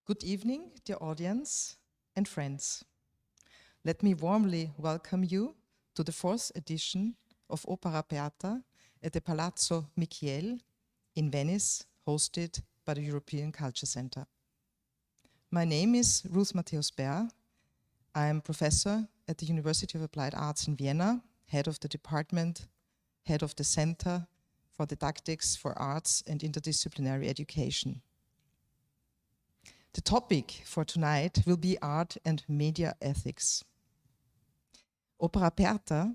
Good evening, dear audience and friends. Let me warmly welcome you to the 4th edition of Opera Aperta at the Palazzo Michiel in Venice, hosted by the European Culture Center. My name is Ruth Matthäus-Baer. I am professor at the University of Applied Arts in Vienna, head of the department, head of the Center for Didactics for Arts and Interdisciplinary Education. The topic for tonight will be art and media ethics. Opera Aperta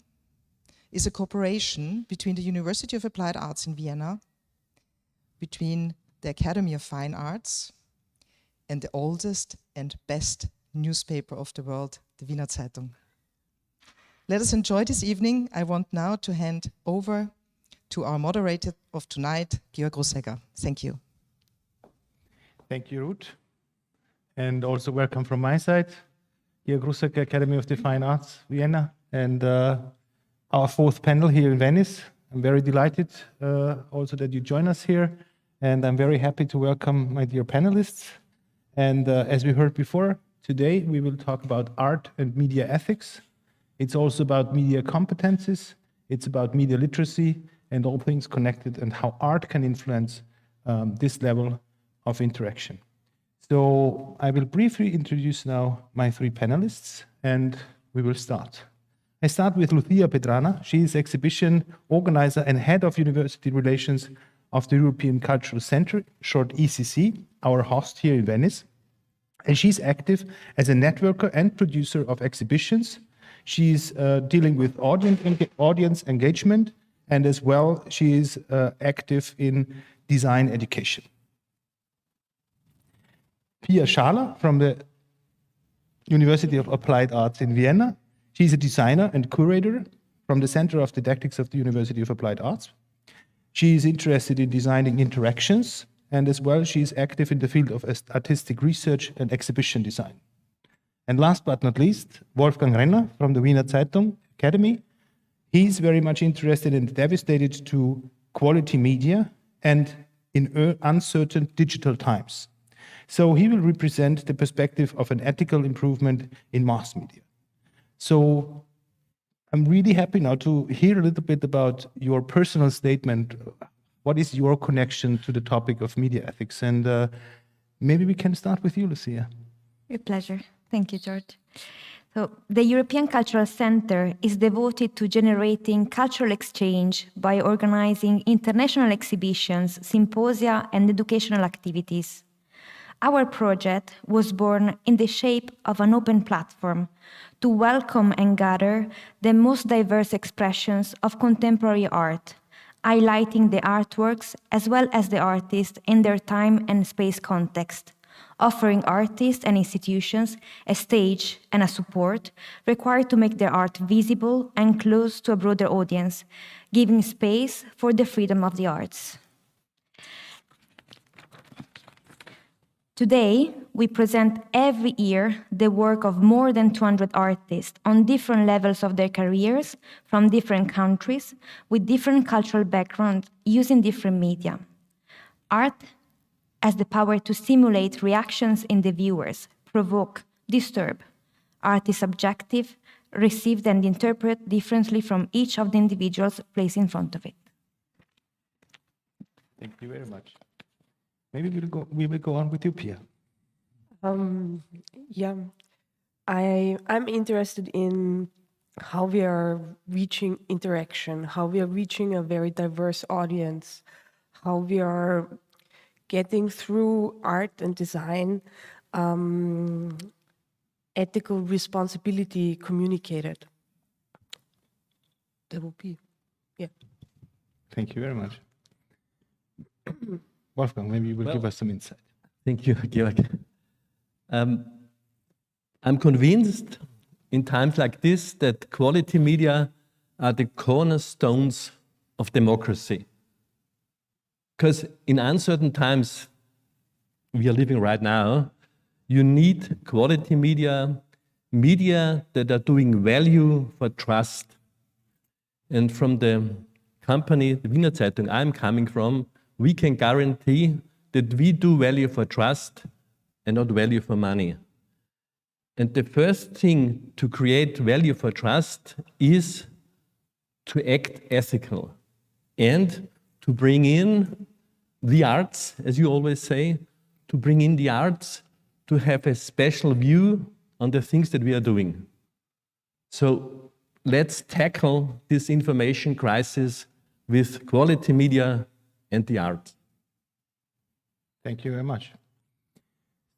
is a cooperation between the University of Applied Arts in Vienna, between the Academy of Fine Arts, and the oldest and best newspaper of the world, the Wiener Zeitung. Let us enjoy this evening. I want now to hand over to our moderator of tonight, Georg Rusegger. Thank you. Thank you, Ruth. And also welcome from my side, Georg Rusegger, Academy of the Fine Arts, Vienna, and our 4th panel here in Venice. I'm very delighted also that you join us here, and I'm very happy to welcome my dear panelists. And as we heard before, today we will talk about art and media ethics. It's also about media competencies, it's about media literacy, and all things connected, and how art can influence this level of interaction. So I will briefly introduce now my 3 panelists, and we will start. I start with Lucia Pedrana. She is exhibition organizer and head of university relations of the European Cultural Center, short ECC, our host here in Venice. And she's active as a networker and producer of exhibitions. She's dealing with audience engagement, and as well she is active in design education. Pia Schaller from the University of Applied Arts in Vienna. She's a designer and curator from the Center of Didactics of the University of Applied Arts. She is interested in designing interactions, and as well she is active in the field of artistic research and exhibition design. And last but not least, Wolfgang Renner from the Wiener Zeitung Academy. He's very much interested and devastated to quality media and in uncertain digital times. So he will represent the perspective of an ethical improvement in mass media. So I'm really happy now to hear a little bit about your personal statement. What is your connection to the topic of media ethics? And maybe we can start with you, Lucia. With pleasure. Thank you, George. So the European Cultural Center is devoted to generating cultural exchange by organizing international exhibitions, symposia, and educational activities. Our project was born in the shape of an open platform to welcome and gather the most diverse expressions of contemporary art, highlighting the artworks as well as the artists in their time and space context, offering artists and institutions a stage and a support required to make their art visible and close to a broader audience, giving space for the freedom of the arts. Today, we present every year the work of more than 200 artists on different levels of their careers, from different countries, with different cultural backgrounds, using different media. Art has the power to stimulate reactions in the viewers, provoke, disturb. Art is subjective, received and interpreted differently from each of the individuals placed in front of it. Thank you very much. Maybe we will go on with you, Pia. I'm interested in how we are reaching interaction, how we are reaching a very diverse audience, how we are getting through art and design ethical responsibility communicated. That will be, yeah. Thank you very much. Wolfgang, maybe you will give us some insight. Thank you, Georg. I'm convinced in times like this that quality media are the cornerstones of democracy. Because in uncertain times we are living right now, you need quality media, media that are doing value for trust. And from the company, the Wiener Zeitung I'm coming from, we can guarantee that we do value for trust and not value for money. And the first thing to create value for trust is to act ethical and to bring in the arts, as you always say, to bring in the arts, to have a special view on the things that we are doing. So let's tackle this information crisis with quality media and the art. Thank you very much.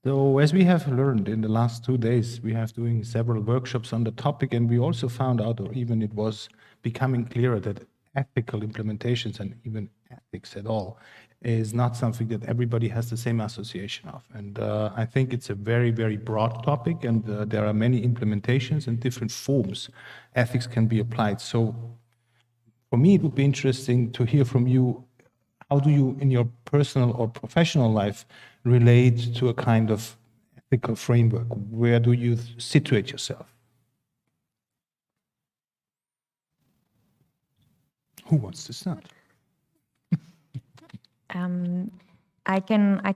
So as we have learned in the last 2 days, we have doing several workshops on the topic, and we also found out, or even it was becoming clearer, that ethical implementations and even ethics at all is not something that everybody has the same association of. And I think it's a very, very broad topic, and there are many implementations and different forms ethics can be applied. So for me, it would be interesting to hear from you, how do you, in your personal or professional life, relate to a kind of ethical framework? Where do you situate yourself? Who wants to start? I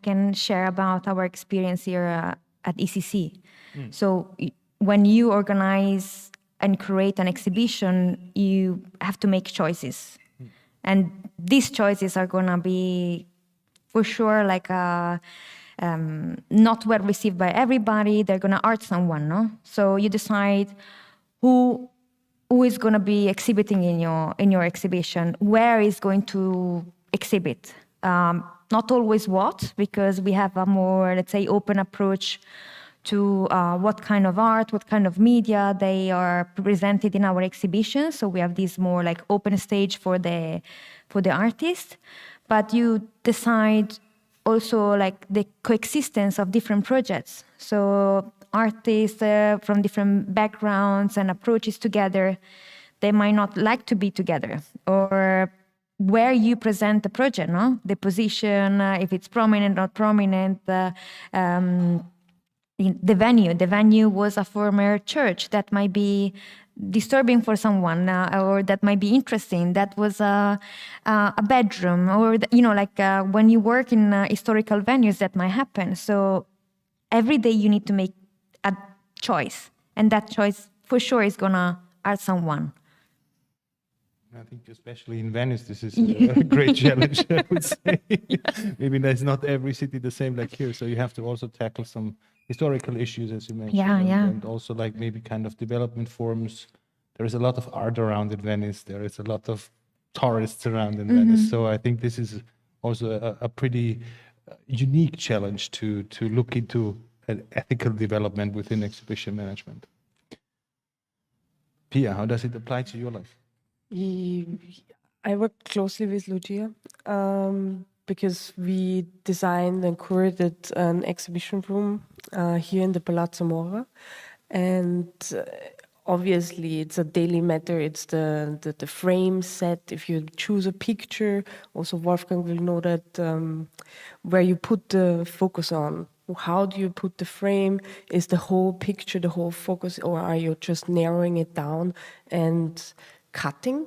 can share about our experience here at ECC. So when you organize and create an exhibition, you have to make choices. And these choices are gonna be, for sure, like not well received by everybody. They're gonna hurt someone, no? So you decide who is gonna be exhibiting in your exhibition, where is going to exhibit. Not always what, because we have a more, let's say, open approach to what kind of art, what kind of media they are presented in our exhibition. So we have this more like open stage for the artist. But you decide also like the coexistence of different projects. So artists from different backgrounds and approaches together, they might not like to be together, or where you present the project, no? The position, if it's prominent, not prominent, the venue was a former church that might be disturbing for someone, or that might be interesting. That was a bedroom, or when you work in historical venues, that might happen. So every day you need to make a choice, and that choice for sure is gonna hurt someone. I think especially in Venice, this is a great challenge, I would say. Maybe there's not every city the same like here, so you have to also tackle some historical issues, as you mentioned, and also like maybe kind of development forms. There is a lot of art around in Venice. There is a lot of tourists around in Venice. So I think this is also a pretty unique challenge to look into an ethical development within exhibition management. Pia, how does it apply to your life? I work closely with Lucia because we designed and curated an exhibition room here in the Palazzo Mora, and obviously it's a daily matter. It's the frame set. If you choose a picture, also Wolfgang will know that where you put the focus on. How do you put the frame? Is the whole picture the whole focus, or are you just narrowing it down and cutting,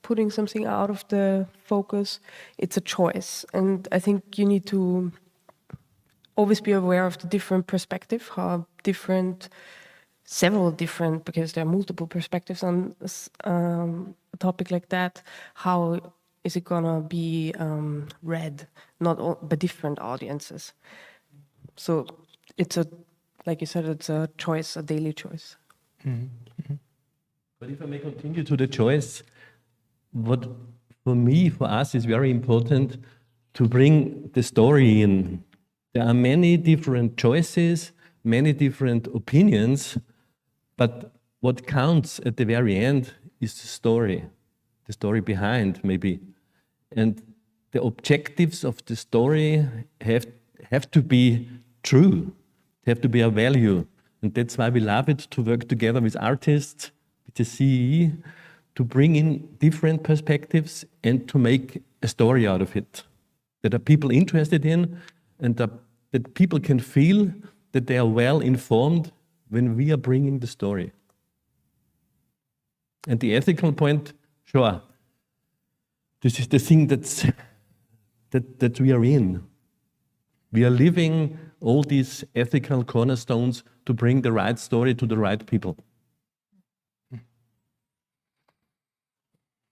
putting something out of the focus? It's a choice, and I think you need to always be aware of the different perspective, several different, because there are multiple perspectives on a topic like that. How is it gonna be read, not all, by different audiences? So it's like you said, it's a choice, a daily choice. But if I may continue to the choice, what for us is very important to bring the story in. There are many different choices, many different opinions, but what counts at the very end is the story behind maybe. And the objectives of the story have to be true, have to be a value. And that's why we love it to work together with artists, the CEE, to bring in different perspectives and to make a story out of it that are people interested in, and that people can feel that they are well informed when we are bringing the story. And the ethical point, sure, this is the thing that we are in. We are living all these ethical cornerstones to bring the right story to the right people.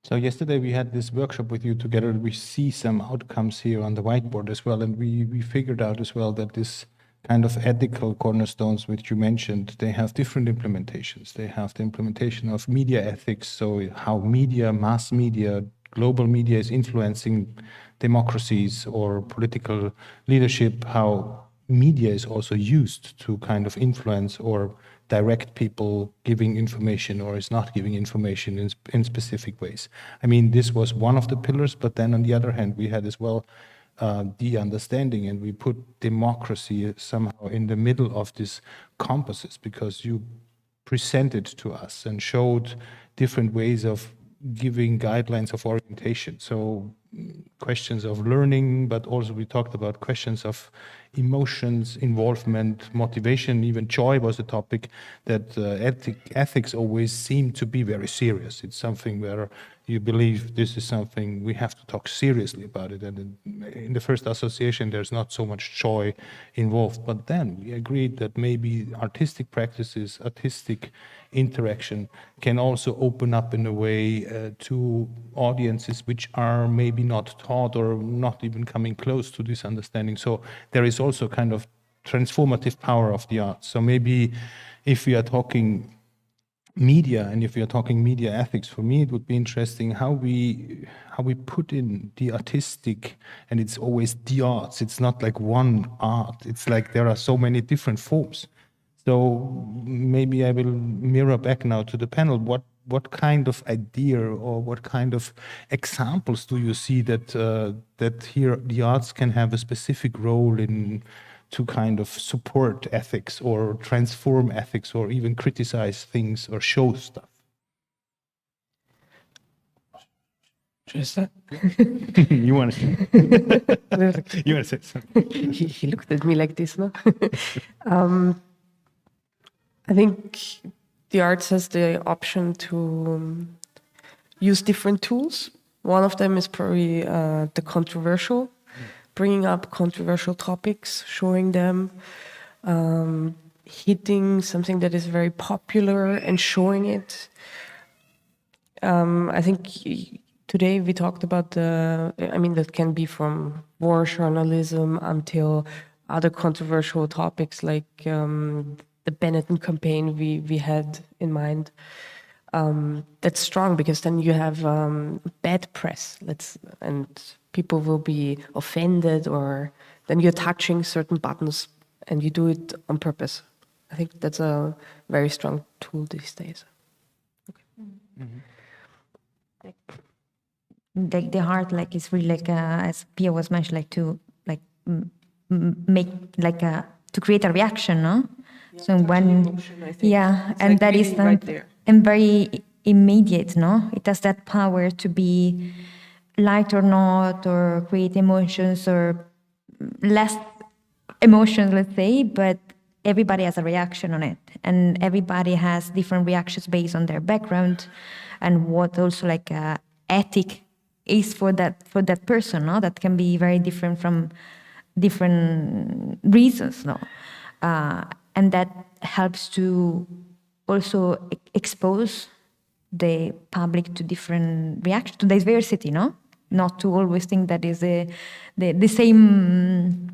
So yesterday we had this workshop with you together. We see some outcomes here on the whiteboard as well, and we figured out as well that this kind of ethical cornerstones which you mentioned, they have different implementations. They have the implementation of media ethics, so how media, mass media, global media is influencing democracies or political leadership, how media is also used to kind of influence or direct people giving information or is not giving information in specific ways. I mean, this was one of the pillars, but then on the other hand, we had as well the understanding, and we put democracy somehow in the middle of this compasses, because you presented to us and showed different ways of giving guidelines of orientation. So questions of learning, but also we talked about questions of emotions, involvement, motivation, even joy was a topic that ethics always seem to be very serious. It's something where you believe this is something we have to talk seriously about it. And in the first association, there's not so much joy involved. But then we agreed that maybe artistic practices, artistic interaction can also open up in a way to audiences which are maybe not taught or not even coming close to this understanding. So there is also kind of transformative power of the arts. So maybe if we are talking media, and if we are talking media ethics, for me it would be interesting how we put in the artistic, and it's always the arts. It's not like one art. It's like there are so many different forms. So maybe I will mirror back now to the panel. What kind of idea or what kind of examples do you see that that here the arts can have a specific role in to kind of support ethics or transform ethics or even criticize things or show stuff? Should I start? You want to say? You want to say something? He looked at me like this, no? I think the arts has the option to use different tools. One of them is probably the controversial, bringing up controversial topics, showing them, hitting something that is very popular and showing it. I think today we talked about that can be from war journalism until other controversial topics like the Benetton campaign we had in mind. That's strong because then you have bad press, and people will be offended, or then you're touching certain buttons and you do it on purpose. I think that's a very strong tool these days. Like the heart, like is really like as Pia was mentioned, like to like make like to create a reaction, no? Yeah, so when emotion, I think. It's and like that really is right there. and very immediate, no? It has that power to be light or not, or create emotions or less emotions, let's say, but everybody has a reaction on it, and everybody has different reactions based on their background and what also like ethic is for that person, no? That can be very different from different reasons, no? And that helps to also expose the public to different reactions, to diversity, no? Not to always think that is the same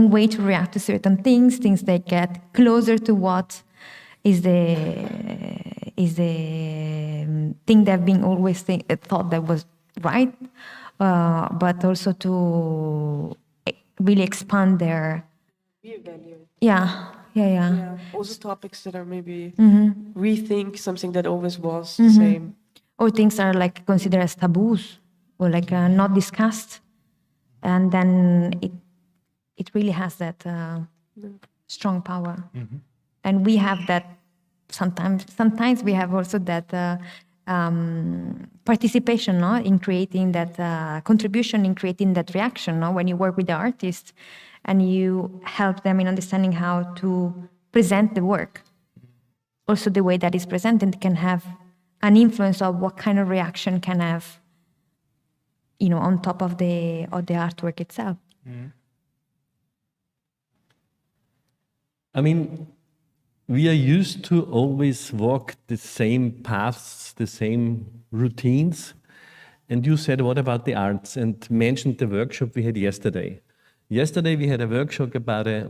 way to react to certain things that get closer to what is the thing that being always thought that was right, but also to really expand their yeah. Also topics that are maybe Mm-hmm. rethink something that always was the same. Or things are like considered as taboos or like not discussed, and then it really has that strong power. And we have that sometimes we have also that participation, no? In creating that contribution, in creating that reaction, no? When you work with the artist and you help them in understanding how to present the work. Also the way that is presented can have an influence of what kind of reaction can have, on top of the artwork itself. I mean, we are used to always walk the same paths, the same routines. And you said, what about the arts? And mentioned the workshop we had yesterday. Yesterday we had a workshop about a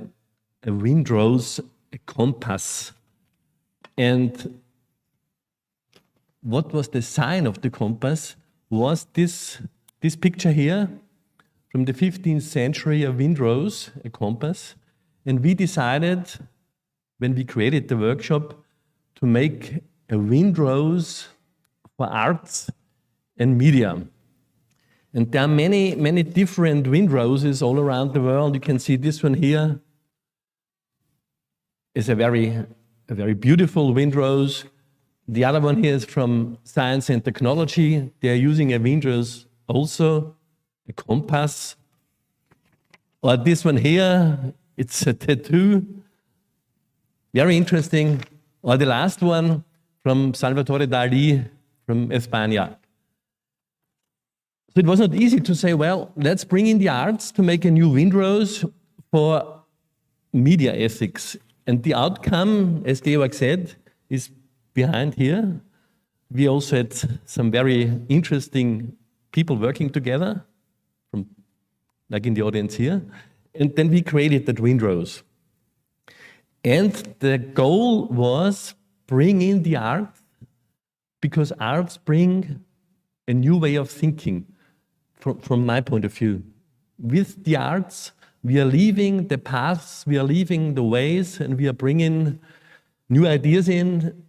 windrose, a compass. And what was the sign of the compass was this picture here from the 15th century, a windrose, a compass. And we decided, when we created the workshop, to make a windrose for arts and media. And there are many, many different windroses all around the world. You can see this one here is a very beautiful windrose. The other one here is from science and technology. They are using a windrose also, a compass. Or this one here, it's a tattoo. Very interesting. Or the last one from Salvatore Dali from España. So it was not easy to say, well, let's bring in the arts to make a new windrose for media ethics. And the outcome, as Georg said, is behind here. We also had some very interesting people working together, from, like in the audience here. And then we created that windrose. And the goal was bring in the art, because arts bring a new way of thinking, from my point of view. With the arts, we are leaving the paths, we are leaving the ways, and we are bringing new ideas in.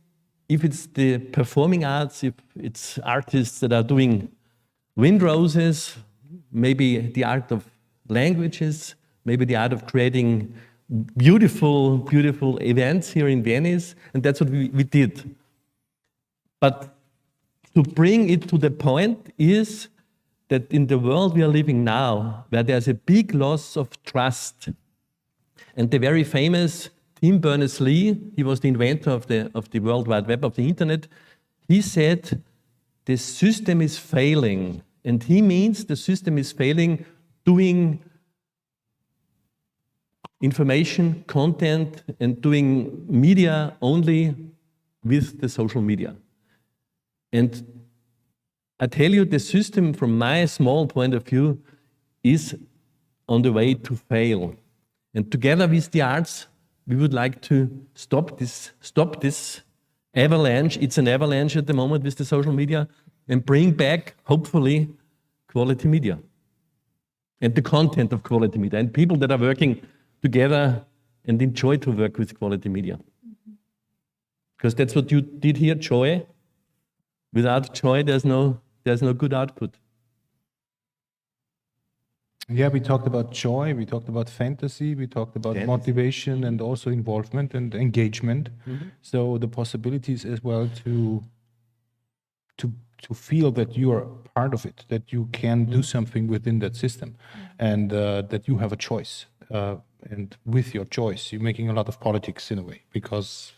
If it's the performing arts, if it's artists that are doing windroses, maybe the art of languages, maybe the art of creating beautiful, beautiful events here in Venice, and that's what we did. But to bring it to the point is that in the world we are living now, where there's a big loss of trust, and the very famous Tim Berners-Lee, he was the inventor of the World Wide Web, of the internet, he said, the system is failing. And he means the system is failing doing information, content, and doing media only with the social media. And I tell you, the system, from my small point of view, is on the way to fail. And together with the arts, we would like to stop this avalanche. It's an avalanche at the moment with the social media, and bring back, hopefully, quality media and the content of quality media, and people that are working together and enjoy to work with quality media. Because that's what you did here, joy. Without joy, there's no good output. Yeah, we talked about joy, we talked about fantasy, we talked about motivation, and also involvement and engagement. Mm-hmm. So the possibilities as well to feel that you are part of it, that you can do something within that system, and that you have a choice. And with your choice, you're making a lot of politics in a way, because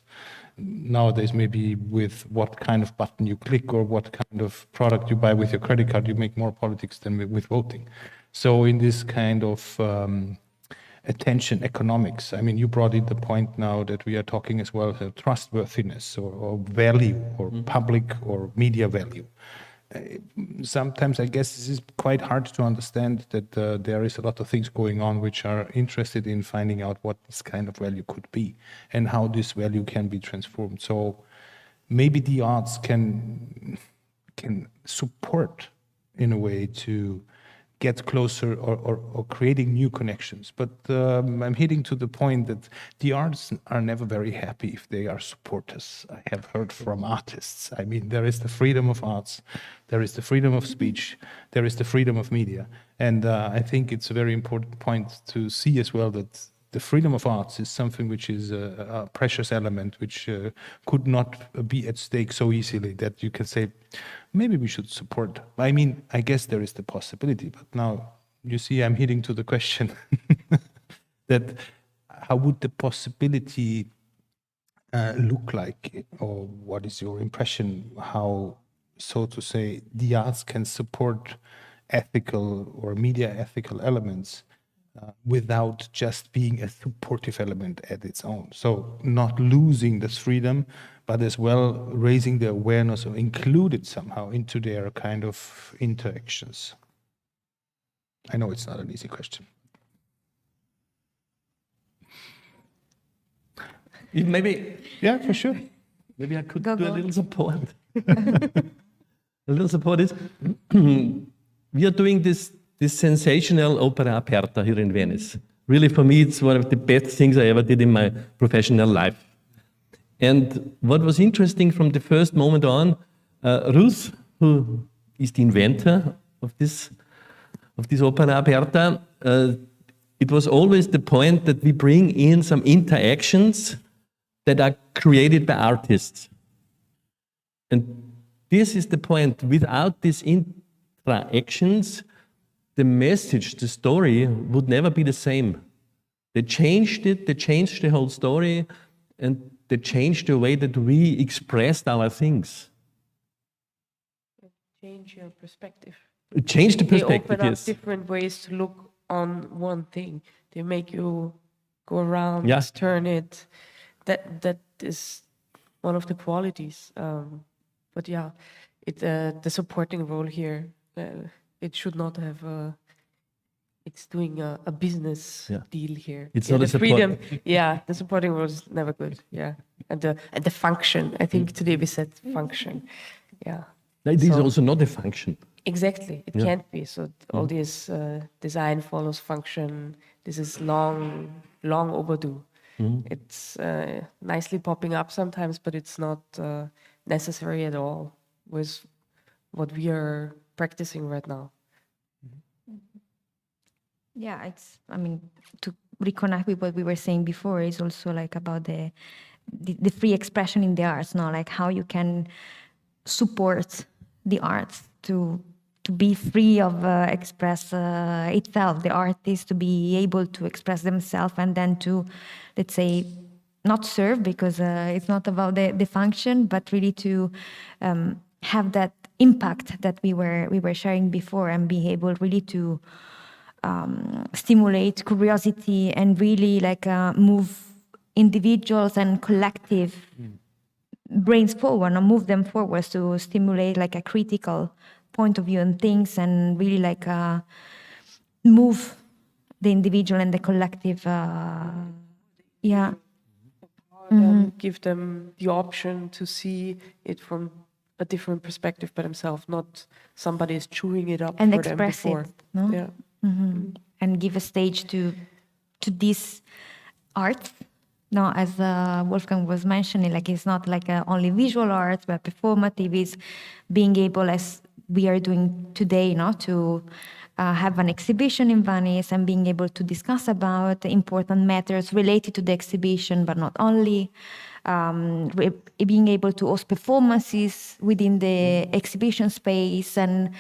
nowadays maybe with what kind of button you click or what kind of product you buy with your credit card, you make more politics than with voting. So in this kind of attention economics, I mean, you brought in the point now that we are talking as well about trustworthiness or value or public or media value. Sometimes I guess this is quite hard to understand that there is a lot of things going on which are interested in finding out what this kind of value could be and how this value can be transformed. So maybe the arts can support in a way to get closer or creating new connections. But I'm hitting to the point that the arts are never very happy if they are supporters. I have heard from artists. I mean, there is the freedom of arts, there is the freedom of speech, there is the freedom of media. And I think it's a very important point to see as well that the freedom of arts is something which is a precious element, which could not be at stake so easily that you can say, maybe we should support. I mean, I guess there is the possibility, but now you see I'm hitting to the question that how would the possibility look like, or what is your impression, how, so to say, the arts can support ethical or media ethical elements without just being a supportive element at its own. So not losing this freedom, but as well raising the awareness or include it somehow into their kind of interactions. I know it's not an easy question. Maybe, Yeah, for sure. maybe I could Go, do a go. little support. A little support is, we are doing this sensational opera Aperta here in Venice. Really, for me, it's one of the best things I ever did in my professional life. And what was interesting from the first moment on, Ruth, who is the inventor of this opera Aperta, it was always the point that we bring in some interactions that are created by artists. And this is the point. Without these interactions, the message, the story would never be the same. They changed it, they changed the whole story, and they changed the way that we expressed our things. Change your perspective. It changed the They perspective, open up yes. different ways to look on one thing. They make you go around, Yeah. turn it. That is one of the qualities. But yeah, the supporting role here, it should not have. It's doing a business Yeah. deal here. It's Yeah, not a the support- freedom. Yeah, the supporting role is never good. Yeah, and the function. I think today we said function. Yeah. It is So- also not a function. Exactly, it Yeah. can't be. So all this design follows function. This is long overdue. It's nicely popping up sometimes, but it's not necessary at all with what we are practicing right now. Yeah, I mean, to reconnect with what we were saying before is also like about the free expression in the arts, no? Like how you can support the arts to be free of express itself, the artist to be able to express themselves and then to, let's say, not serve because it's not about the function, but really to have that impact that we were sharing before and be able really to stimulate curiosity and really like move individuals and collective brains forward and move them forward to stimulate like a critical point of view on things and really like move the individual and the collective Give them the option to see it from a different perspective by themselves, not somebody is chewing it up and for them express before. it, no? Yeah. And give a stage to this art. No, as Wolfgang was mentioning, like it's not like only visual art, but performative is being able, as we are doing today, no, to have an exhibition in Venice and being able to discuss about important matters related to the exhibition, but not only. Being able to host performances within the exhibition space, and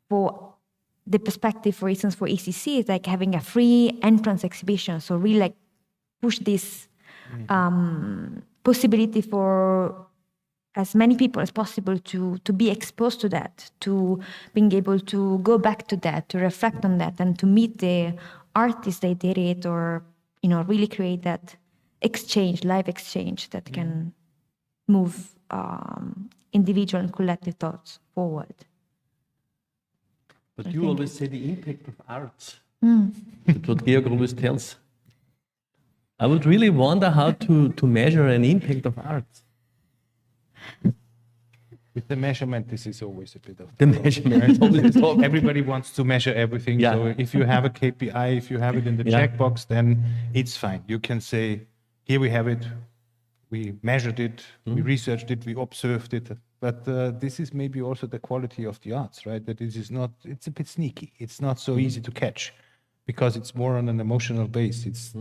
for the perspective, for instance, for ECC, is like having a free entrance exhibition. So really like push this possibility for as many people as possible to be exposed to that, to being able to go back to that, to reflect on that, and to meet the artists that did it, or really create that exchange, live exchange that can move individual and collective thoughts forward. But you always say the impact of arts. That's what Georg always tells. I would really wonder how to measure an impact of arts. With the measurement, this is always a bit of The measurement is always the problem. Everybody wants to measure everything. Yeah. So if you have a KPI, if you have it in the Yeah. checkbox, then it's fine. You can say, here we have it. We measured it. We researched it. We observed it. But this is maybe also the quality of the arts, right? That it is not. It's a bit sneaky. It's not so easy to catch, because it's more on an emotional base. It's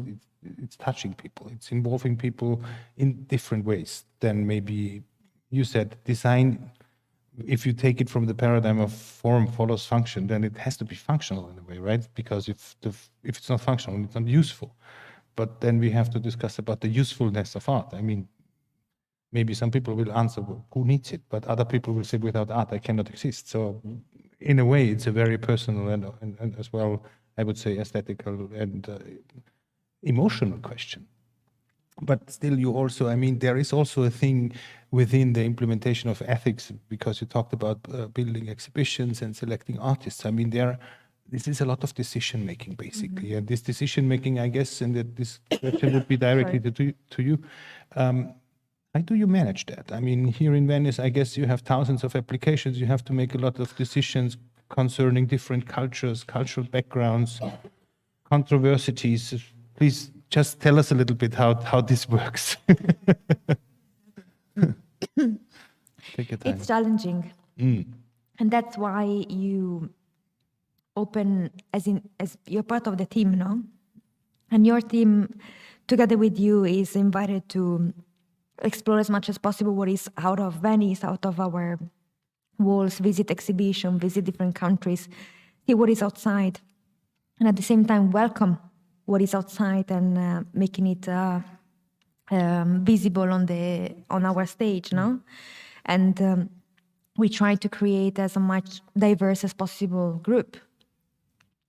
touching people. It's involving people in different ways than maybe you said. Design, if you take it from the paradigm of form follows function, then it has to be functional in a way, right? Because if it's not functional, it's not useful. But then we have to discuss about the usefulness of art. I mean, maybe some people will answer, well, who needs it? But other people will say, without art, I cannot exist. So in a way, it's a very personal and as well I would say, aesthetical and emotional question. But still, you also, I mean, there is also a thing within the implementation of ethics, because you talked about building exhibitions and selecting artists. I mean, this is a lot of decision making, basically. And this decision making, I guess, and that this question would be directly to you. How do you manage that? I mean, here in Venice, I guess you have thousands of applications. You have to make a lot of decisions concerning different cultures, cultural backgrounds, controversies. Please just tell us a little bit how this works. Take your time. It's challenging. And that's why you open, as you're part of the team, no? And your team, together with you, is invited to explore as much as possible what is out of Venice, out of our walls, visit exhibition, visit different countries, see what is outside, and at the same time welcome what is outside and making it visible on our stage, no? And we try to create as much diverse as possible group.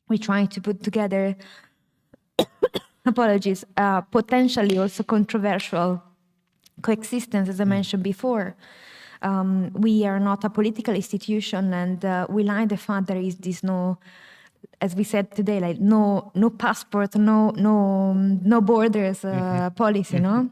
We try to put together, apologies, potentially also controversial coexistence, as I mentioned before. We are not a political institution, and we like the fact there is this no, as we said today, like no passport, no borders policy, no?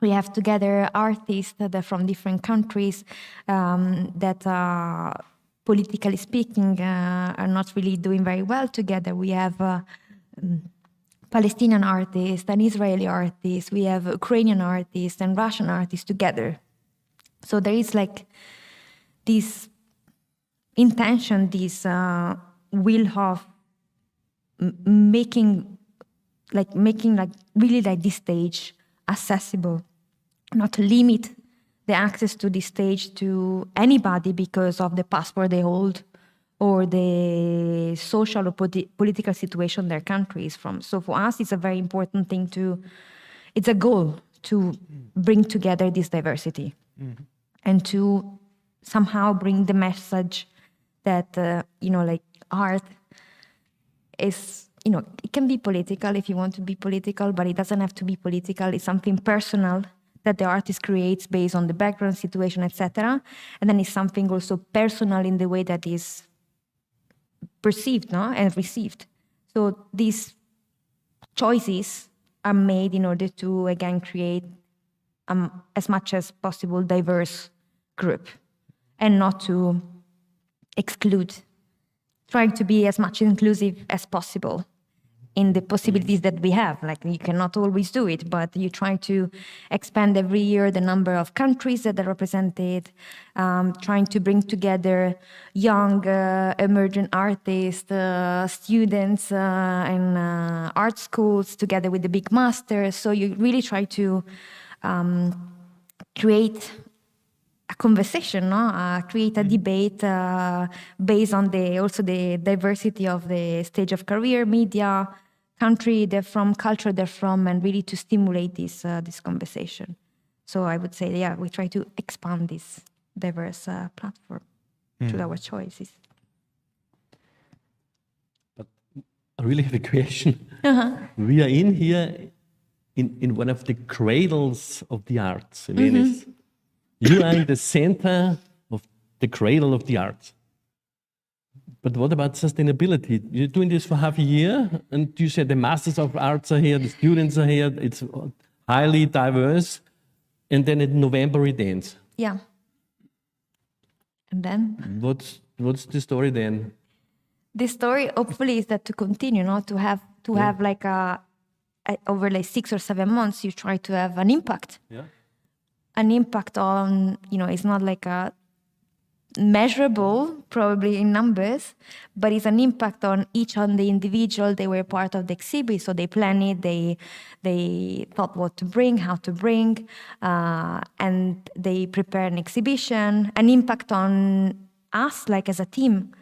We have together artists that are from different countries that are, politically speaking, are not really doing very well together. We have Palestinian artists and Israeli artists, we have Ukrainian artists and Russian artists together. So there is like this intention, this will of making really like this stage accessible, not limit the access to this stage to anybody because of the passport they hold or the social or political situation their country is from. So for us, it's a very important thing it's a goal to bring together this diversity and to somehow bring the message that, like art is, it can be political if you want to be political, but it doesn't have to be political. It's something personal that the artist creates based on the background, situation, etc. And then it's something also personal in the way that is perceived, no, and received. So these choices are made in order to, again, create as much as possible diverse group and not to exclude, trying to be as much inclusive as possible in the possibilities that we have. Like, you cannot always do it, but you try to expand every year the number of countries that are represented, trying to bring together young, emerging artists, students in art schools together with the big masters. So you really try to create a conversation, no? Create a debate based on also the diversity of the stage of career, media, country they're from, culture they're from, and really to stimulate this conversation. So I would say, yeah, we try to expand this diverse platform through our choices. But I really have a question. We are in here in one of the cradles of the arts in Venice. You are in the center of the cradle of the arts. But what about sustainability? You're doing this for half a year, and you said the masters of arts are here, the students are here, it's highly diverse, and then in November it ends. Yeah. And then? What's the story then? The story, hopefully, is that to continue, no? To have like over like 6 or 7 months, you try to have an impact. Yeah. An impact on, it's not like a measurable, probably in numbers, but it's an impact on the individual. They were part of the exhibit, so they planned it, they thought what to bring, how to bring, and they prepare an exhibition, an impact on us, like as a team,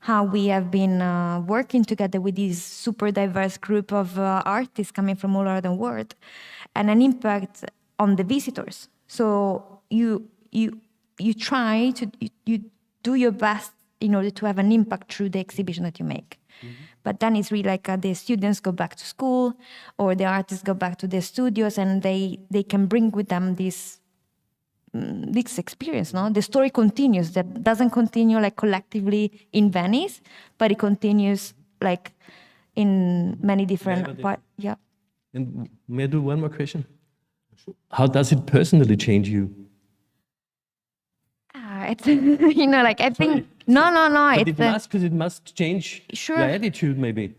how we have been working together with this super diverse group of artists coming from all over the world, and an impact on the visitors. So you try to you do your best in order to have an impact through the exhibition that you make. But then it's really like the students go back to school or the artists go back to their studios, and they can bring with them this experience, no? The story continues. That doesn't continue like collectively in Venice, but it continues like in many different parts. Yeah. And may I do one more question? How does it personally change you? It's like I think no. But It's it must, because it must change Sure. your attitude, maybe.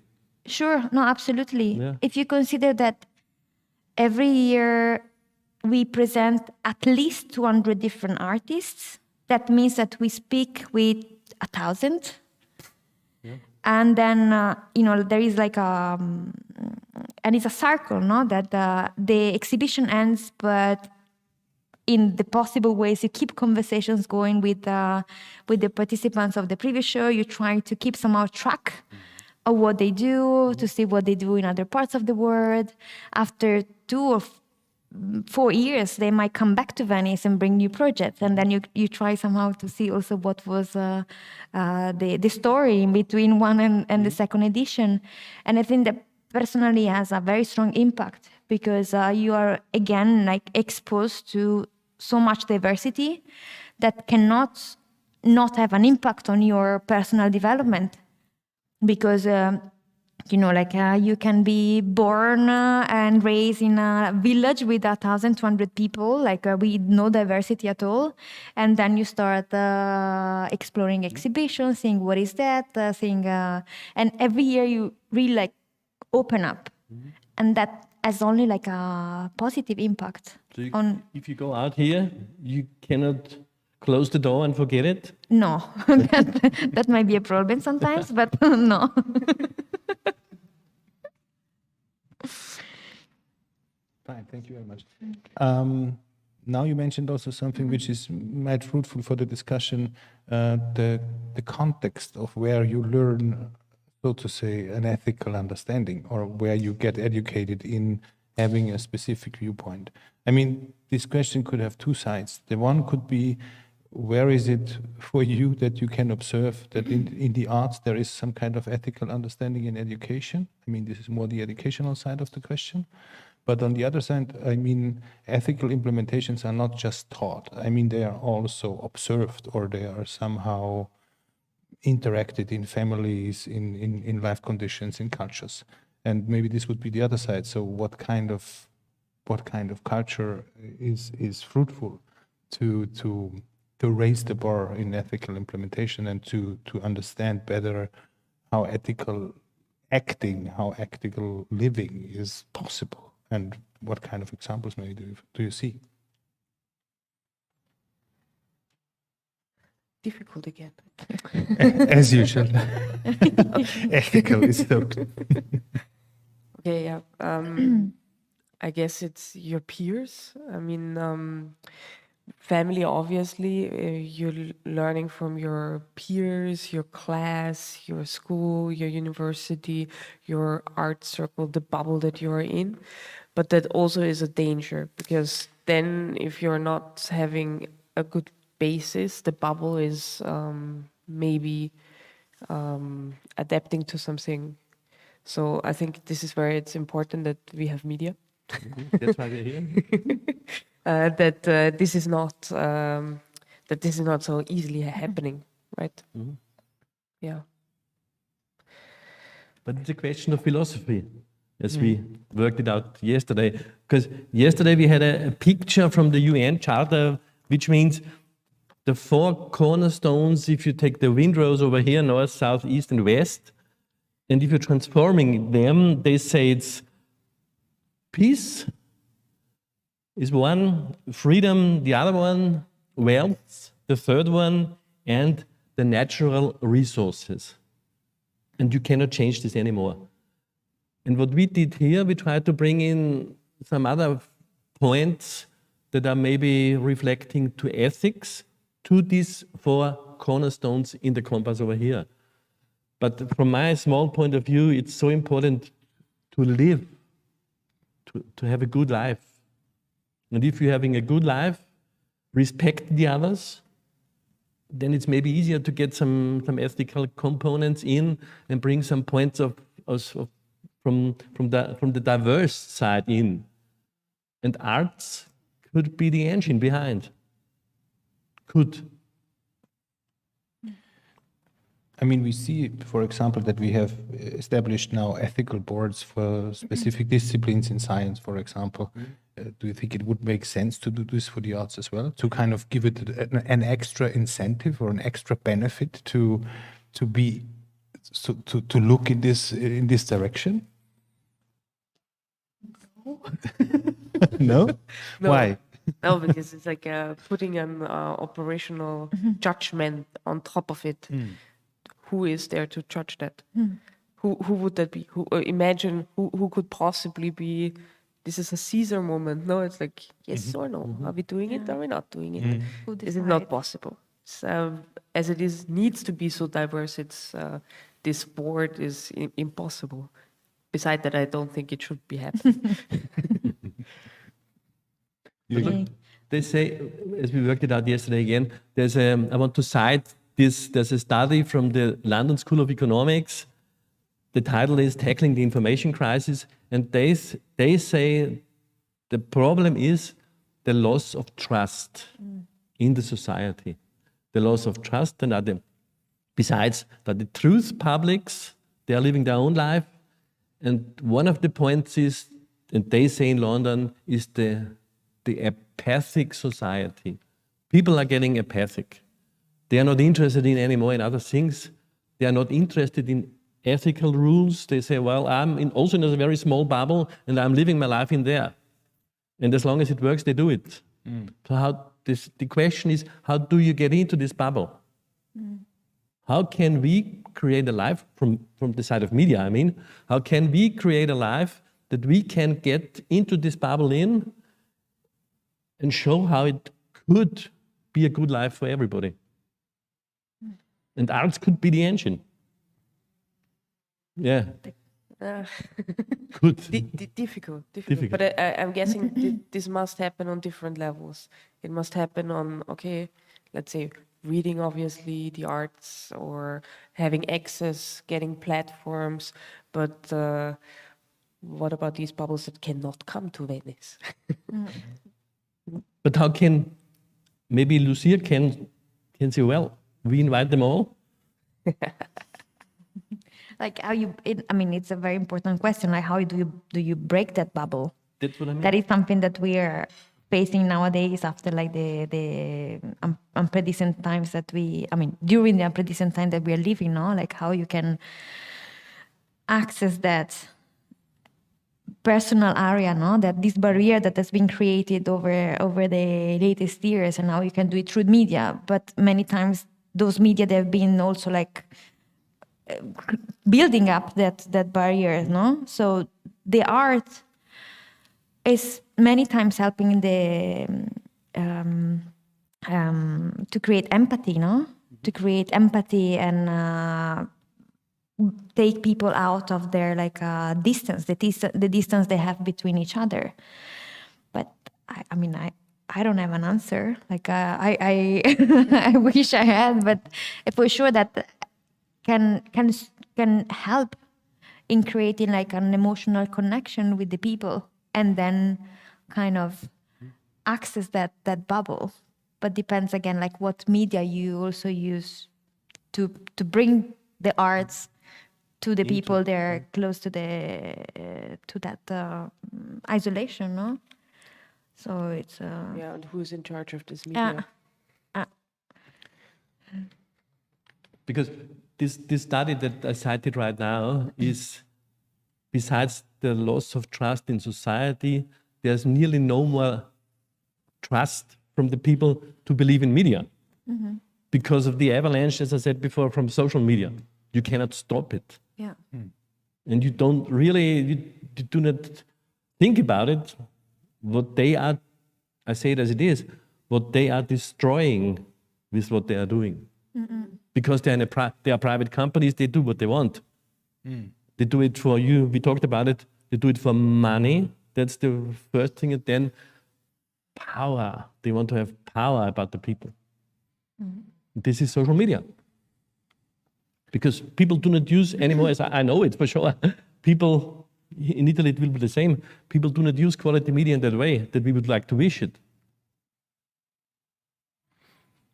Sure, no, absolutely. Yeah. If you consider that every year we present at least 200 different artists, that means that we speak with 1,000. Yeah. And then, there is like and it's a circle, no? That the exhibition ends, but in the possible ways, you keep conversations going with the participants of the previous show. You try to keep somehow track of what they do, to see what they do in other parts of the world. After 2 or 4 years, they might come back to Venice and bring new projects, and then you try somehow to see also what was the story in between one and the second edition. And I think that personally has a very strong impact, because you are again like exposed to so much diversity that cannot not have an impact on your personal development, because you can be born and raised in a village with 1,200 people, with no diversity at all, and then you start exploring exhibitions, seeing what is that, and every year you really open up, and that has only a positive impact So on. if you go out here, you cannot close the door and forget it? No, that might be a problem sometimes, but no. Fine, thank you very much. Now you mentioned also something which is might fruitful for the discussion, the context of where you learn, so to say, an ethical understanding, or where you get educated in having a specific viewpoint. I mean, this question could have two sides. The one could be, where is it for you that you can observe that in the arts there is some kind of ethical understanding in education? I mean, this is more the educational side of the question. But on the other side, I mean, ethical implementations are not just taught. I mean, they are also observed, or they are somehow interacted in families, in life conditions, in cultures. And maybe this would be the other side. So what kind of culture is fruitful to raise the bar in ethical implementation, and to understand better how ethical acting, how ethical living is possible, and what kind of examples maybe do you see? Difficult again. As usual. Ethical is so. Okay, yeah. I guess it's your peers. I mean, family, obviously, you're learning from your peers, your class, your school, your university, your art circle, the bubble that you're in. But that also is a danger, because then if you're not having a good basis, the bubble is maybe adapting to something. So I think this is where it's important that we have media. That's why we're here. That this is not so easily happening, right? Mhm. Yeah. But it's a question of philosophy, as we worked it out yesterday. Because yesterday we had a picture from the UN Charter, which means the 4 cornerstones, if you take the windrows over here, north, south, east, and west, and if you're transforming them, they say it's peace is one, freedom the other one, wealth the third one, and the natural resources. And you cannot change this anymore. And what we did here, we tried to bring in some other points that are maybe reflecting to ethics, to these 4 cornerstones in the compass over here. But from my small point of view, it's so important to live, to have a good life. And if you're having a good life, respect the others, then it's maybe easier to get some ethical components in and bring some points from the diverse side in. And arts could be the engine behind. Could. I mean, we see, for example, that we have established now ethical boards for specific disciplines in science, for example. Do you think it would make sense to do this for the arts as well? To kind of give it an extra incentive or an extra benefit to look in this direction? No? No. Why? No, because it's like putting an operational judgment on top of it. Who is there to judge that? Who would that be? Imagine who could possibly be? This is a Caesar moment. No, it's like yes or no. Are we doing it? Are we not doing it? Who Is it not decides? possible? So, as it is, needs to be so diverse. It's this board is impossible. Besides that, I don't think it should be happening. Look, they say, as we worked it out yesterday again, I want to cite this, there's a study from the London School of Economics. The title is Tackling the Information Crisis, and they say the problem is the loss of trust in the society. The loss of trust, and besides that the truth publics, they are living their own life, and one of the points is, and they say in London, is the apathic society. People are getting apathic. They are not interested in anymore in other things. They are not interested in ethical rules. They say, well, I'm also in a very small bubble and I'm living my life in there. And as long as it works, they do it. So the question is, how do you get into this bubble? How can we create a life from the side of media, I mean, how can we create a life that we can get into this bubble in and show how it could be a good life for everybody? And arts could be the engine. Yeah. Good. Difficult. Difficult. But I'm guessing this must happen on different levels. It must happen on, okay, let's say reading, obviously, the arts, or having access, getting platforms. But what about these bubbles that cannot come to Venice? But how can, maybe Lucia can say, well, we invite them all? Like how it's a very important question. Like how do you break that bubble? That's what I mean. That is something that we are facing nowadays after like the unprecedented times during the unprecedented time that we are living now. Like how you can access that personal area, no? That this barrier that has been created over the latest years, and now you can do it through media. But many times those media, they've been also like building up that barrier, no? So the art is many times helping to create empathy, no? To create empathy and take people out of their distance, the distance they have between each other. But I don't have an answer. Like I I wish I had, but for sure that can help in creating like an emotional connection with the people, and then kind of access that bubble. But depends again, like what media you also use to bring the arts to the people there close to that isolation, no? So it's Yeah, and who's in charge of this media? Because this study that I cited right now is, besides the loss of trust in society, there's nearly no more trust from the people to believe in media. Because of the avalanche, as I said before, from social media. You cannot stop it. yeah. And you don't really, you do not think about it, what they are, I say it as it is, what they are destroying with what they are doing. Because they are private companies, they do what they want. They do it for you, we talked about it, they do it for money, that's the first thing, and then power. They want to have power about the people. This is social media. Because people do not use anymore, as I know it for sure, people, in Italy it will be the same, people do not use quality media in that way that we would like to wish it.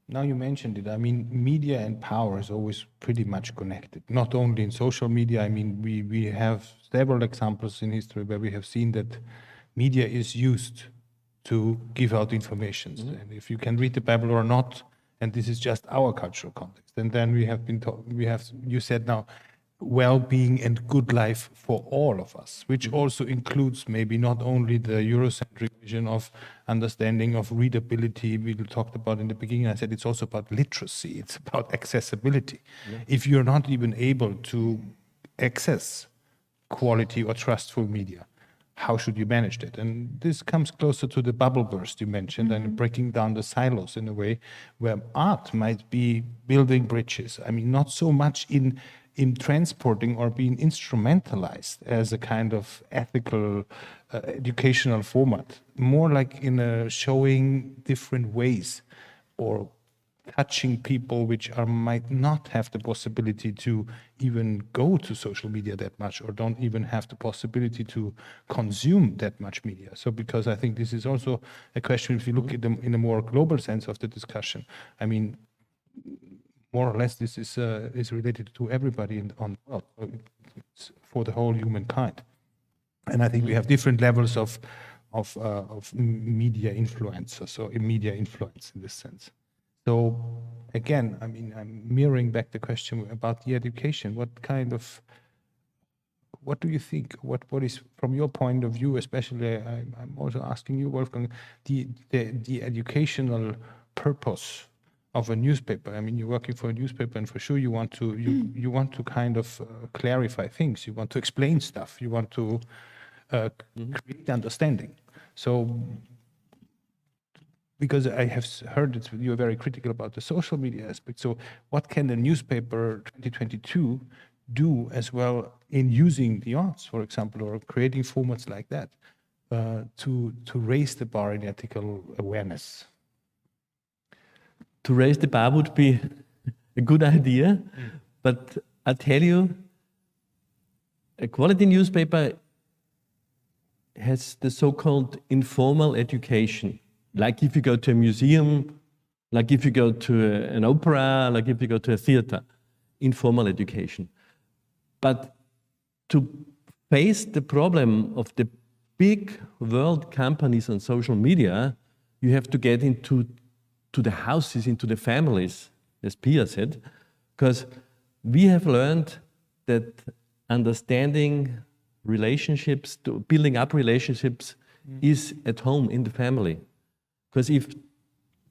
Now you mentioned it. I mean, media and power is always pretty much connected. Not only in social media. I mean, we have several examples in history where we have seen that media is used to give out information. And if you can read the Bible or not, and this is just our cultural context. And then we have been you said now, well-being and good life for all of us, which also includes maybe not only the Eurocentric vision of understanding of readability we talked about in the beginning. I said it's also about literacy, it's about accessibility. If you're not even able to access quality or trustful media, how should you manage that? And this comes closer to the bubble burst you mentioned and breaking down the silos in a way where art might be building bridges. I mean, not so much in transporting or being instrumentalized as a kind of ethical educational format, more like in showing different ways or touching people which might not have the possibility to even go to social media that much or don't even have the possibility to consume that much media. So because I think this is also a question, if you look at them in a more global sense of the discussion, I mean, more or less, this is related to everybody on the world. It's for the whole humankind, and I think we have different levels of media influence, so media influence in this sense. So again, I mean, I'm mirroring back the question about the education. What do you think? What is, from your point of view, especially? I'm also asking you, Wolfgang, the educational purpose of a newspaper. I mean, you're working for a newspaper, and for sure you want to you want to kind of clarify things. You want to explain stuff. You want to create understanding. So, because I have heard that you are very critical about the social media aspect. So, what can the newspaper 2022 do as well in using the arts, for example, or creating formats like that to raise the bar in ethical awareness? To raise the bar would be a good idea, but I tell you, a quality newspaper has the so-called informal education. Like if you go to a museum, like if you go to an opera, like if you go to a theater, informal education. But to face the problem of the big world companies on social media, you have to get into the houses, into the families, as Pia said, because we have learned that understanding relationships, building up relationships is at home in the family. Because if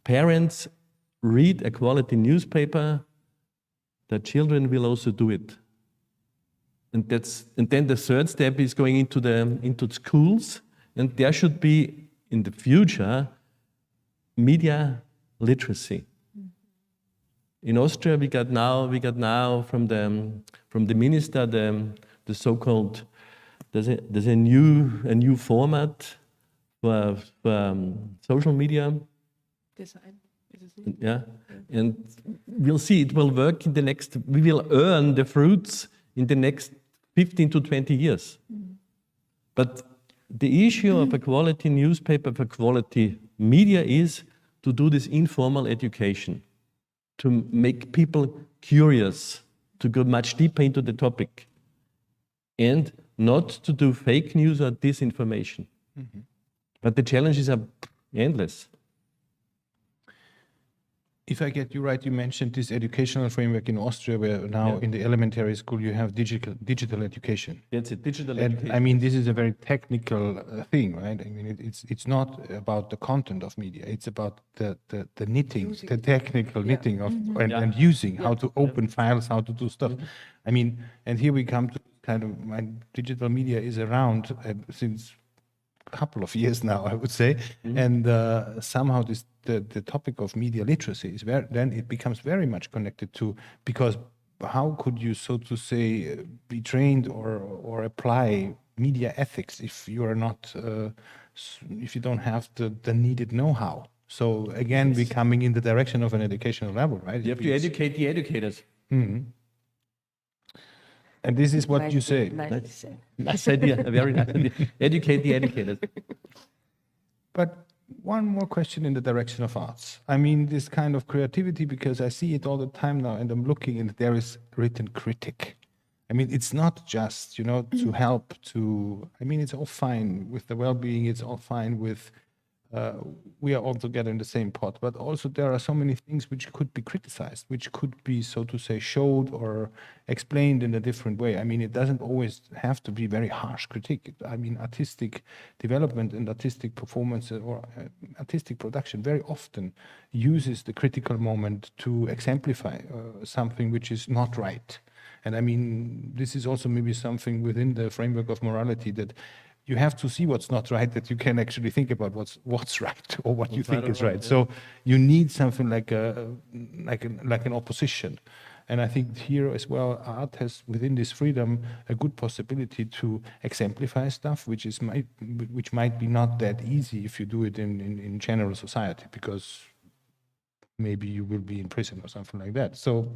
parents read a quality newspaper, the children will also do it. And then the third step is going into schools, and there should be in the future media literacy. In Austria, we got now from the minister the so-called there's a new format for social media Design. Yeah, and we'll see. It will work in the next. We will earn the fruits in the next 15 to 20 years. But the issue of a quality newspaper for quality media is to do this informal education, to make people curious, to go much deeper into the topic, and not to do fake news or disinformation. But the challenges are endless. If I get you right, you mentioned this educational framework in Austria, where now in the elementary school you have digital education. That's it, digital And education. I mean, this is a very technical thing, right? I mean, it's not about the content of media; it's about the knitting, the technical knitting of and using how to open files, how to do stuff. I mean, and here we come to kind of digital media is around since a couple of years now, I would say, and somehow the topic of media literacy is then it becomes very much connected to, because how could you, so to say, be trained or apply media ethics if you are not if you don't have the needed know-how? So again, we're coming in the direction of an educational level, right? You have to educate the educators. And this is what you say. Nice idea, a very nice idea. Educate the educators. But one more question in the direction of arts. I mean, this kind of creativity, because I see it all the time now, and I'm looking, and there is written critic. I mean, it's not just, you know, to help to, I mean, it's all fine with the well-being, it's all fine with, we are all together in the same pot, but also there are so many things which could be criticized, which could be, so to say, showed or explained in a different way. I mean, it doesn't always have to be very harsh critique. I mean, artistic development and artistic performance or artistic production very often uses the critical moment to exemplify something which is not right. And I mean, this is also maybe something within the framework of morality, that you have to see what's not right, that you can actually think about what's right or what you think is right. So you need something like an opposition. And I think here as well, art has within this freedom a good possibility to exemplify stuff which might be not that easy if you do it in general society, because maybe you will be in prison or something like that. So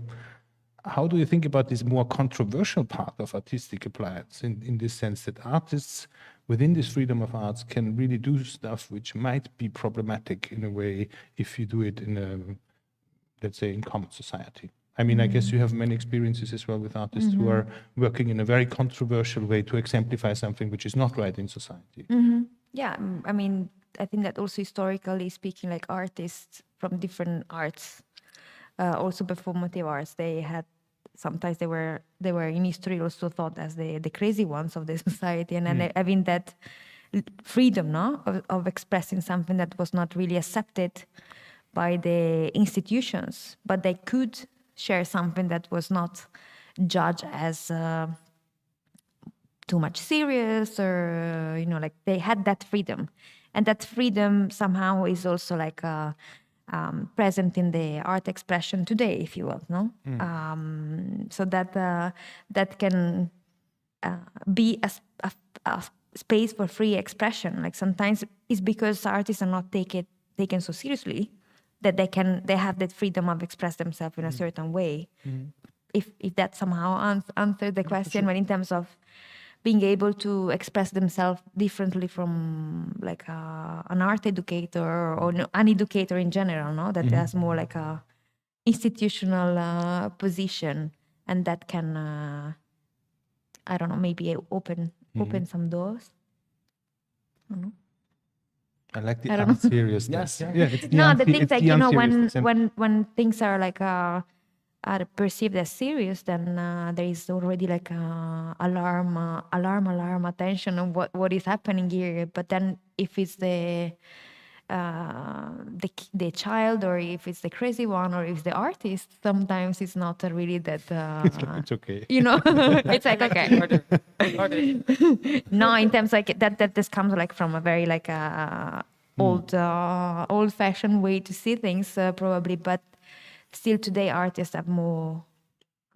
how do you think about this more controversial part of artistic appliance in this sense, that artists within this freedom of arts can really do stuff which might be problematic in a way if you do it in a, let's say, in common society? I mean, I guess you have many experiences as well with artists who are working in a very controversial way to exemplify something which is not right in society. Yeah, I mean, I think that also historically speaking, like artists from different arts, also performative arts, sometimes they were in history also thought as the crazy ones of the society, and then having that freedom, no, of expressing something that was not really accepted by the institutions, but they could share something that was not judged as too much serious, or like they had that freedom, and that freedom somehow is also like present in the art expression today, if you will, no? So that can be a space for free expression. Like sometimes it's because artists are not taken so seriously that they have that freedom of express themselves in a certain way. If that somehow answered the question, but in terms of being able to express themselves differently from like an art educator or an educator in general, no, that has more like a institutional position, and that can I don't know, maybe open some doors. I don't know. I like the unseriousness. Yeah. It's The things like, unseriousness. when things are like are perceived as serious, then there is already like alarm, attention on what is happening here. But then if it's the child, or if it's the crazy one, or if it's the artist, sometimes it's not really that. It's okay. It's like okay. No, in terms like that this comes like from a very like old-fashioned way to see things, probably, but. Still today, artists have more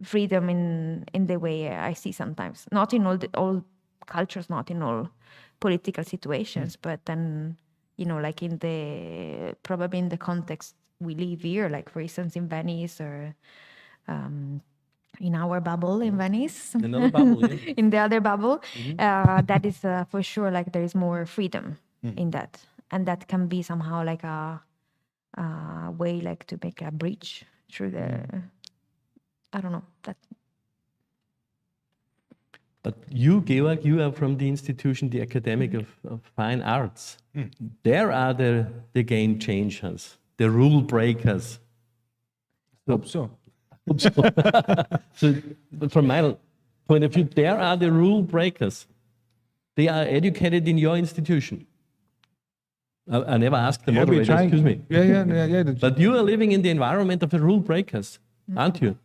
freedom in the way I see sometimes. Not in all cultures, not in all political situations, but then, like probably in the context we live here, like for instance in Venice, or in our bubble in Venice. Another bubble, yeah. In the other bubble, that is for sure, like there is more freedom in that. And that can be somehow like a way like to make a bridge through I don't know that. But you, Georg, you are from the institution, the Academic of Fine Arts. There are the game changers, the rule breakers. Hope so. So from my point of view, there are the rule breakers. They are educated in your institution. I never asked the moderator, excuse me. Yeah. But you are living in the environment of the rule breakers, aren't you?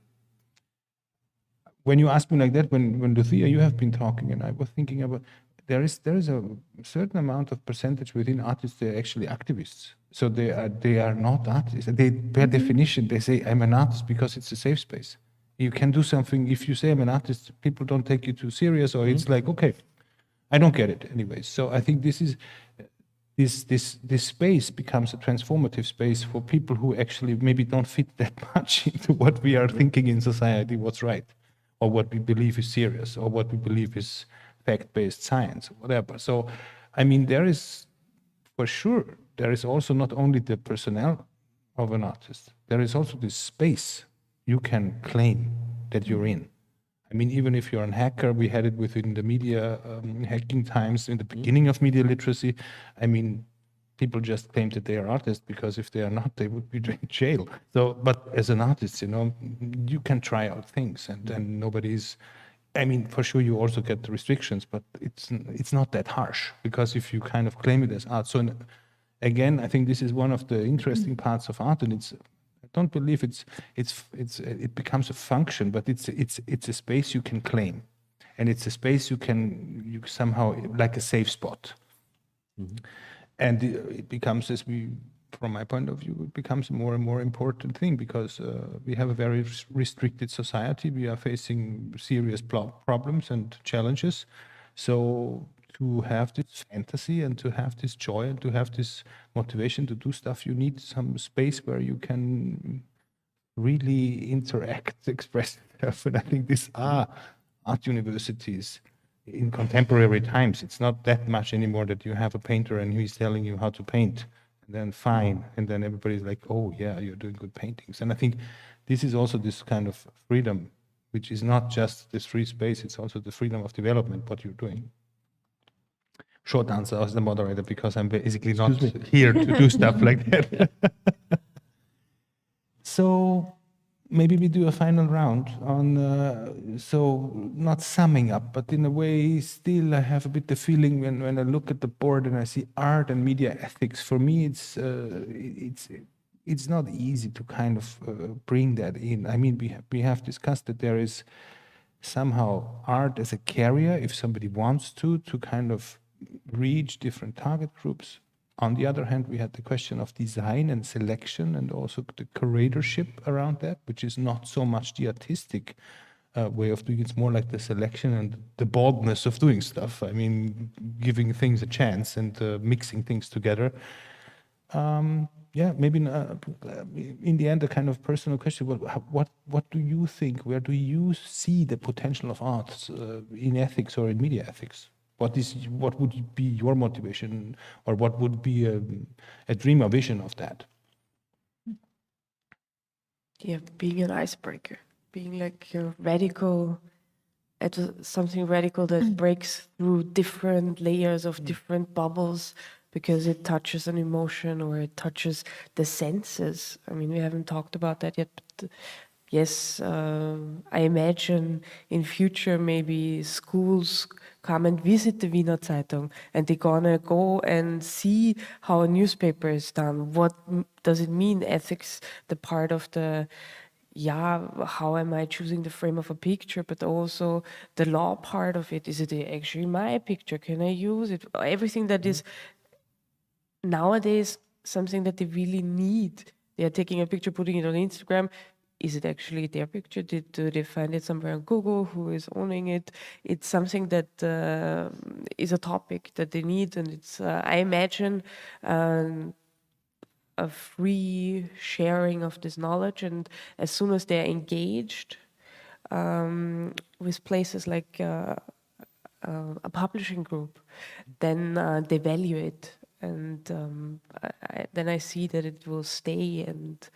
When you ask me like that, when Lucia, you have been talking, and I was thinking about, there is a certain amount of percentage within artists, they're actually activists. So they are not artists. They, per definition, they say, I'm an artist because it's a safe space. You can do something, if you say I'm an artist, people don't take you too serious, or it's like, okay, I don't get it anyways. So I think this is, this space becomes a transformative space for people who actually maybe don't fit that much into what we are thinking in society, what's right, or what we believe is serious, or what we believe is fact-based science, or whatever. So, I mean, there is, for sure, there is also not only the personnel of an artist, there is also this space you can claim that you're in. I mean, even if you're a hacker, we had it within the media hacking times in the beginning of media literacy. I mean, people just claim that they are artists because if they are not, they would be in jail. So, but as an artist, you know, you can try out things, and nobody's. I mean, for sure, you also get the restrictions, but it's not that harsh because if you kind of claim it as art. So, again, I think this is one of the interesting parts of art, and it's. I don't believe it becomes a function, but it's a space you can claim, and it's a space you somehow like a safe spot, and it becomes, from my point of view, it becomes a more and more important thing because we have a very restricted society. We are facing serious problems and challenges, so to have this fantasy and to have this joy and to have this motivation to do stuff, you need some space where you can really interact, express yourself. And I think these are art universities in contemporary times. It's not that much anymore that you have a painter and he's telling you how to paint, and then fine, and then everybody's like, oh yeah, you're doing good paintings. And I think this is also this kind of freedom, which is not just this free space, it's also the freedom of development, what you're doing. Short answer as the moderator, because I'm basically not here to do stuff like that. So maybe we do a final round on, so not summing up, but in a way still I have a bit the feeling when I look at the board and I see art and media ethics, for me it's not easy to kind of bring that in. I mean, we have discussed that there is somehow art as a carrier, if somebody wants to kind of reach different target groups. On the other hand, we had the question of design and selection and also the curatorship around that, which is not so much the artistic way of doing it. It's more like the selection and the boldness of doing stuff. I mean, giving things a chance and mixing things together. Yeah, maybe in the end, a kind of personal question. What do you think? Where do you see the potential of art in ethics or in media ethics? What would be your motivation, or what would be a dream or vision of that? Yeah, being an icebreaker, being like a radical, something radical that breaks through different layers of different bubbles because it touches an emotion or it touches the senses. I mean, we haven't talked about that yet, but yes, I imagine in future maybe schools come and visit the Wiener Zeitung and they're gonna go and see how a newspaper is done. What does it mean, ethics, the part of the, how am I choosing the frame of a picture, but also the law part of it. Is it actually my picture? Can I use it? Everything that is nowadays something that they really need. They are taking a picture, putting it on Instagram. Is it actually their picture? Do they find it somewhere on Google? Who is owning it? It's something that is a topic that they need, and it's I imagine a free sharing of this knowledge. And as soon as they're engaged with places like a publishing group, then they value it, and then I see that it will stay and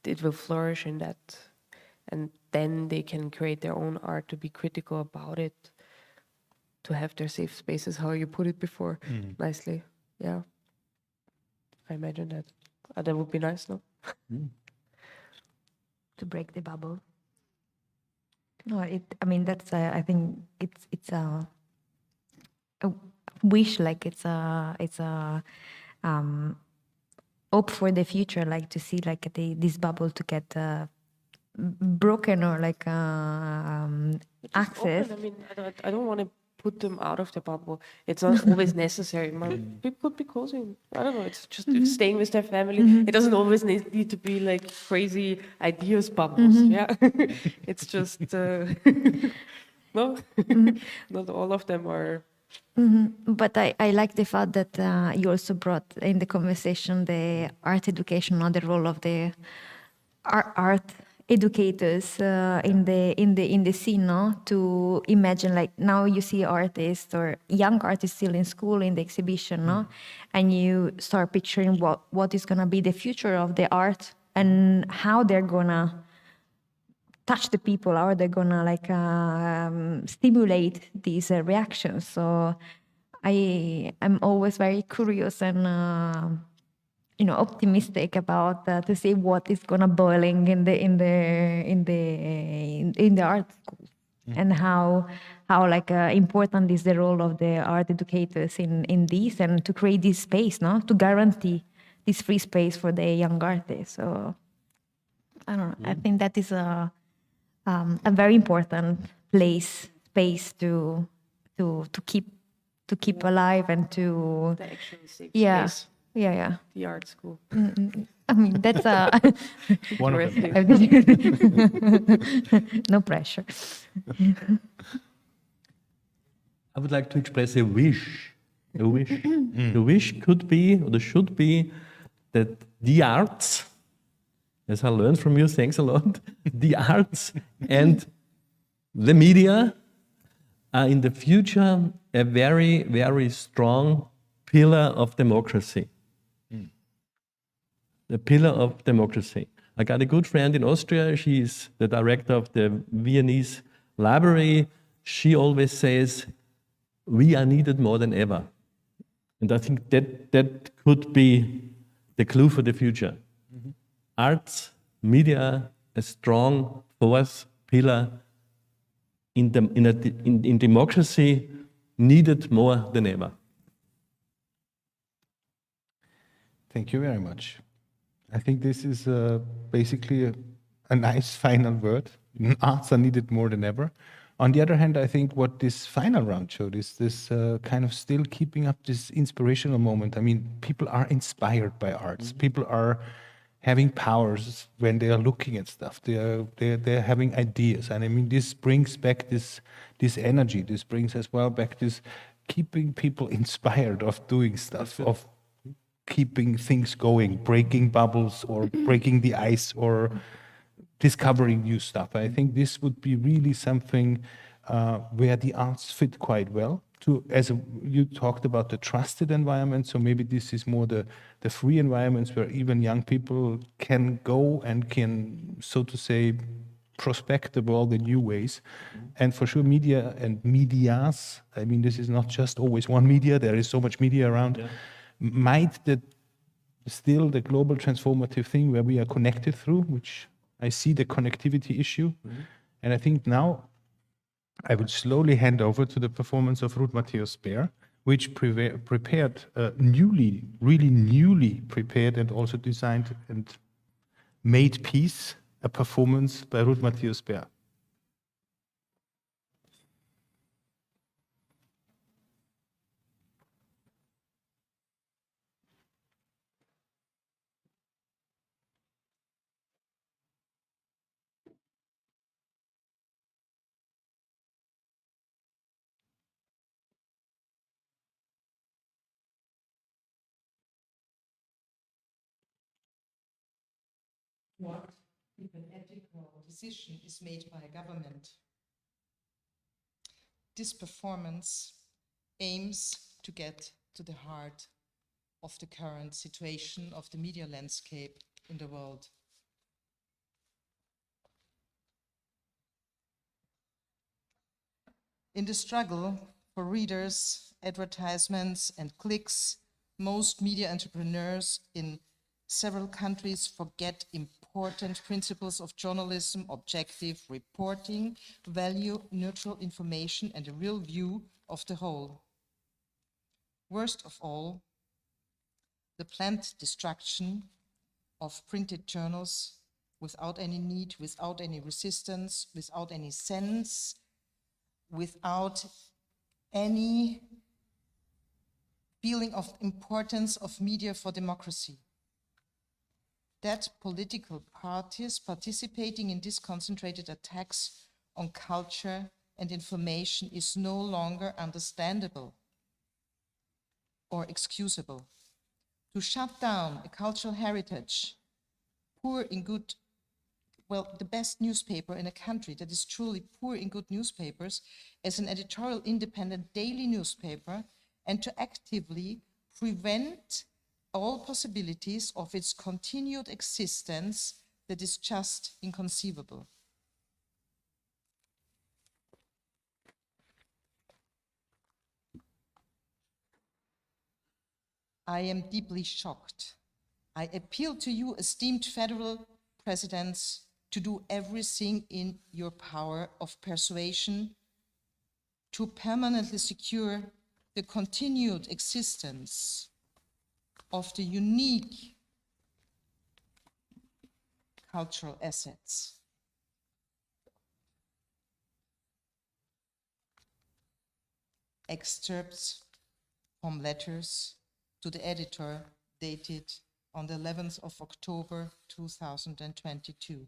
it will flourish in that, and then they can create their own art, to be critical about it, to have their safe spaces, how you put it before, nicely. Yeah, I imagine that. That would be nice, no? To break the bubble. No, I mean, that's. I think it's a wish, like it's a hope for the future, like to see like this bubble to get broken or like access. Open. I mean, I don't want to put them out of the bubble. It's not always necessary. People could be closing. I don't know. It's just staying with their family. It doesn't always need to be like crazy ideas bubbles. Yeah, it's just no. Not all of them are But I like the fact that you also brought in the conversation the art education, or the role of the art educators in the scene, no? To imagine, like, now you see artists or young artists still in school in the exhibition, no? And you start picturing what is gonna be the future of the art and how they're gonna touch the people, how they're gonna like stimulate these reactions. So I'm always very curious and optimistic about to see what is gonna boiling in the art school, and how like important is the role of the art educators in this, and to create this space, no, to guarantee this free space for the young artists. So I don't know. I think that is a very important space to keep alive, and to The actual safe yeah space, yeah. the art school. I mean, that's One of them. no pressure. I would like to express a wish. A wish. The wish could be, or should be, that the arts, as I learned from you, thanks a lot, the arts and the media are in the future a very, very strong pillar of democracy. The pillar of democracy. I got a good friend in Austria. She's the director of the Viennese Library. She always says, we are needed more than ever. And I think that could be the clue for the future. Arts, media, a strong force, pillar in democracy, needed more than ever. Thank you very much. I think this is basically a nice final word. Arts are needed more than ever. On the other hand, I think what this final round showed is this kind of still keeping up this inspirational moment. I mean, people are inspired by arts. People are having powers when they are looking at stuff. They're having ideas. And I mean, this brings back this energy. This brings as well back this keeping people inspired of doing stuff, of keeping things going, breaking bubbles or breaking the ice or discovering new stuff. I think this would be really something where the arts fit quite well. You talked about the trusted environment, so maybe this is more the free environments where even young people can go and can, so to say, prospect the world in new ways. And for sure, media and medias, I mean, this is not just always one media, there is so much media around. Yeah. Might still the global transformative thing where we are connected through, which I see the connectivity issue. And I think now I would slowly hand over to the performance of Ruth Matthäus-Bär, which prepared really newly prepared and also designed and made piece, a performance by Ruth Matthäus-Bär. What if an ethical decision is made by a government? This performance aims to get to the heart of the current situation of the media landscape in the world. In the struggle for readers, advertisements, and clicks, most media entrepreneurs in several countries forget important principles of journalism: objective reporting, value, neutral information, and a real view of the whole. Worst of all, the planned destruction of printed journals without any need, without any resistance, without any sense, without any feeling of importance of media for democracy. That political parties participating in these concentrated attacks on culture and information is no longer understandable. or excusable. To shut down a cultural heritage, poor in good, well, the best newspaper in a country that is truly poor in good newspapers, as an editorial independent daily newspaper, and to actively prevent all possibilities of its continued existence, that is just inconceivable. I am deeply shocked. I appeal to you, esteemed federal presidents, to do everything in your power of persuasion to permanently secure the continued existence of the unique cultural assets. Excerpts from letters to the editor dated on the 11th of October 2022.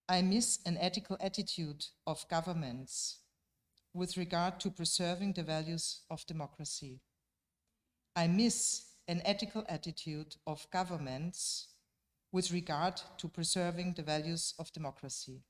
I miss an ethical attitude of governments with regard to preserving the values of democracy. I miss an ethical attitude of governments with regard to preserving the values of democracy.